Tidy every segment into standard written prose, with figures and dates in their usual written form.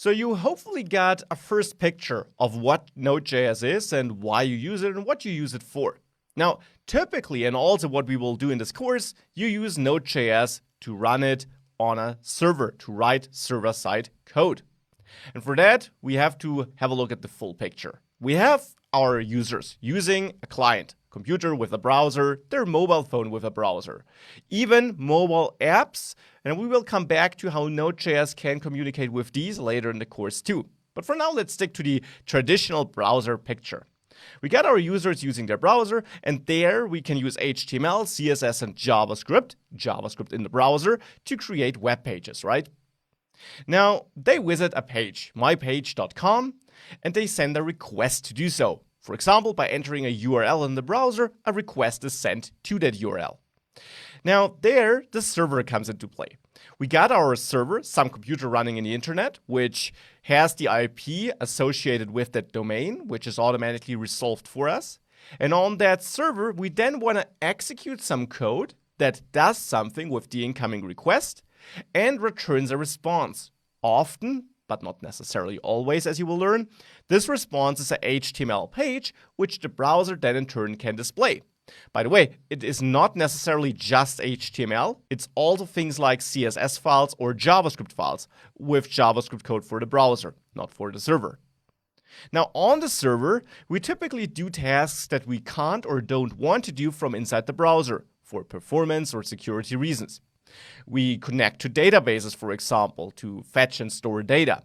So you hopefully got a first picture of what Node.js is and why you use it and what you use it for. Now, typically, and also what we will do in this course, you use Node.js to run it on a server, to write server-side code. And for that, we have to have a look at the full picture. We have our users using a client, computer with a browser, their mobile phone with a browser, even mobile apps, and we will come back to how Node.js can communicate with these later in the course too. But for now, let's stick to the traditional browser picture. We got our users using their browser, and there we can use HTML, CSS, and JavaScript in the browser to create web pages, right? Now, they visit a page, mypage.com, and they send a request to do so. For example, by entering a URL in the browser, a request is sent to that URL. Now, there, the server comes into play. We got our server, some computer running in the internet, which has the IP associated with that domain, which is automatically resolved for us. And on that server, we then want to execute some code that does something with the incoming request and returns a response. Often, but not necessarily always, as you will learn, this response is a HTML page, which the browser then in turn can display. By the way, it is not necessarily just HTML, it's also things like CSS files or JavaScript files, with JavaScript code for the browser, not for the server. Now, on the server, we typically do tasks that we can't or don't want to do from inside the browser, for performance or security reasons. We connect to databases, for example, to fetch and store data.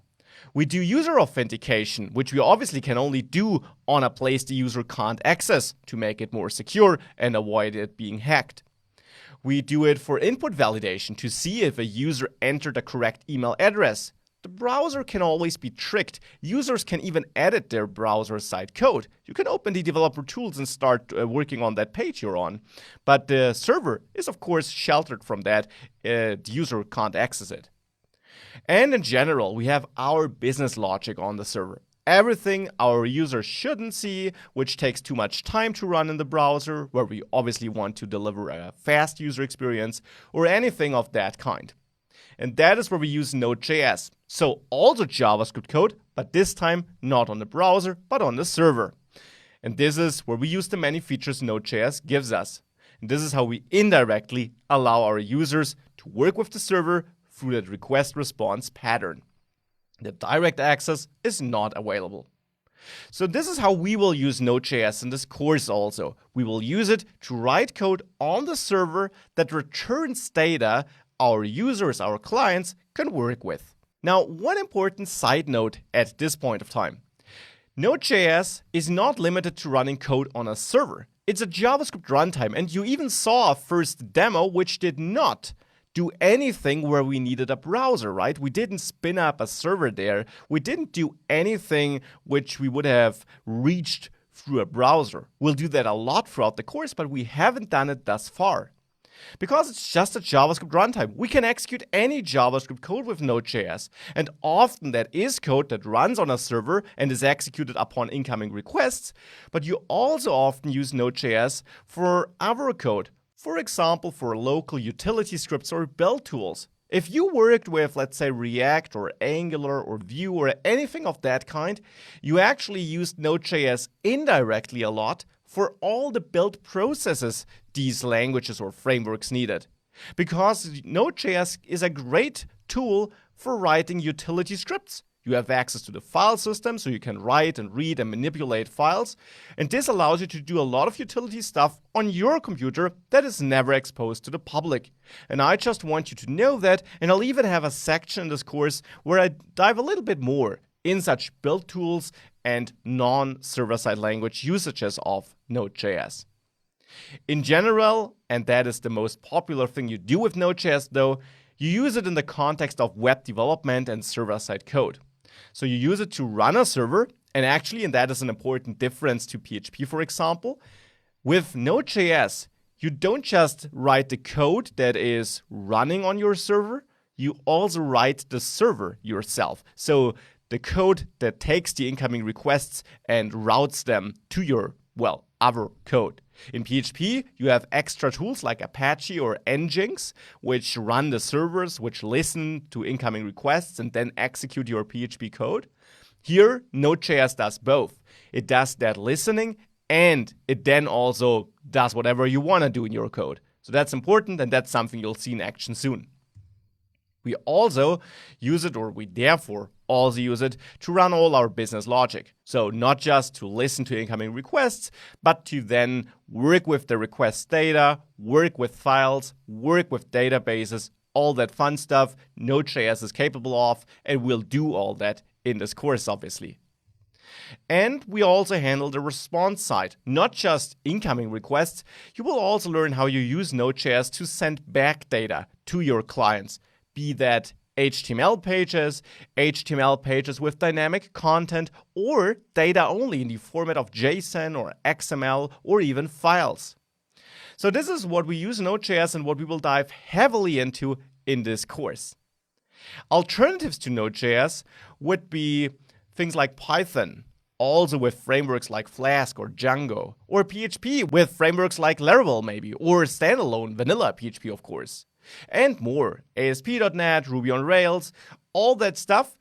We do user authentication, which we obviously can only do on a place the user can't access to make it more secure and avoid it being hacked. We do it for input validation to see if a user entered the correct email address. The browser can always be tricked. Users can even edit their browser-side code. You can open the developer tools and start working on that page you're on. But the server is, of course, sheltered from that. The user can't access it. And in general, we have our business logic on the server. Everything our users shouldn't see, which takes too much time to run in the browser, where we obviously want to deliver a fast user experience, or anything of that kind. And that is where we use Node.js. So also JavaScript code, but this time not on the browser, but on the server. And this is where we use the many features Node.js gives us. And this is how we indirectly allow our users to work with the server through that request-response pattern. The direct access is not available. So this is how we will use Node.js in this course also. We will use it to write code on the server that returns data our users, our clients, can work with. Now, one important side note at this point of time. Node.js is not limited to running code on a server. It's a JavaScript runtime, and you even saw a first demo which did not do anything where we needed a browser, right? We didn't spin up a server there. We didn't do anything which we would have reached through a browser. We'll do that a lot throughout the course, but we haven't done it thus far. Because it's just a JavaScript runtime, we can execute any JavaScript code with Node.js, and often that is code that runs on a server and is executed upon incoming requests, but you also often use Node.js for other code, for example, for local utility scripts or build tools. If you worked with, let's say, React or Angular or Vue or anything of that kind, you actually used Node.js indirectly a lot for all the build processes these languages or frameworks needed. Because Node.js is a great tool for writing utility scripts. You have access to the file system, so you can write and read and manipulate files. And this allows you to do a lot of utility stuff on your computer that is never exposed to the public. And I just want you to know that, and I'll even have a section in this course where I dive a little bit more in such build tools and non-server-side language usages of Node.js. In general, and that is the most popular thing you do with Node.js though, you use it in the context of web development and server-side code. So you use it to run a server, and actually, and that is an important difference to PHP, for example, with Node.js, you don't just write the code that is running on your server, you also write the server yourself. So the code that takes the incoming requests and routes them to your, other code. In PHP, you have extra tools like Apache or Nginx, which run the servers, which listen to incoming requests and then execute your PHP code. Here, Node.js does both. It does that listening, and it then also does whatever you want to do in your code. So that's important, and that's something you'll see in action soon. We also use it, or we therefore also use it, to run all our business logic. So not just to listen to incoming requests, but to then work with the request data, work with files, work with databases, all that fun stuff Node.js is capable of, and we'll do all that in this course, obviously. And we also handle the response side, not just incoming requests. You will also learn how you use Node.js to send back data to your clients, be that HTML pages with dynamic content, or data only in the format of JSON or XML or even files. So this is what we use in Node.js and what we will dive heavily into in this course. Alternatives to Node.js would be things like Python, also with frameworks like Flask or Django, or PHP with frameworks like Laravel maybe, or standalone vanilla PHP of course, and more. ASP.NET, Ruby on Rails, all that stuff.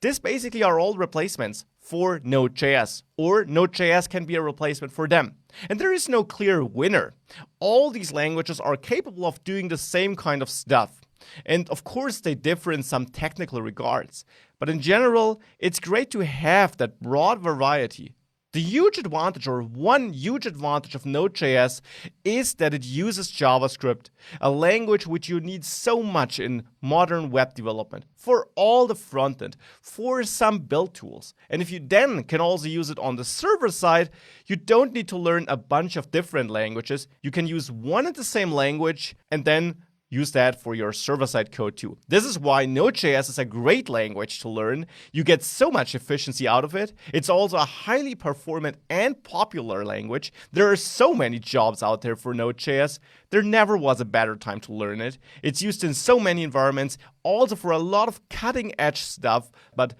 This basically are all replacements for Node.js, or Node.js can be a replacement for them. And there is no clear winner. All these languages are capable of doing the same kind of stuff. And of course, they differ in some technical regards. But in general, it's great to have that broad variety. The huge advantage, or one huge advantage of Node.js, is that it uses JavaScript, a language which you need so much in modern web development, for all the front-end, for some build tools. And if you then can also use it on the server side, you don't need to learn a bunch of different languages. You can use one and the same language and then use that for your server-side code too. This is why Node.js is a great language to learn. You get so much efficiency out of it. It's also a highly performant and popular language. There are so many jobs out there for Node.js. There never was a better time to learn it. It's used in so many environments, also for a lot of cutting-edge stuff. But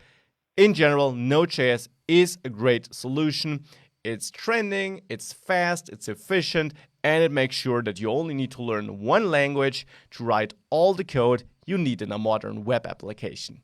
in general, Node.js is a great solution. It's trending, it's fast, it's efficient, and it makes sure that you only need to learn one language to write all the code you need in a modern web application.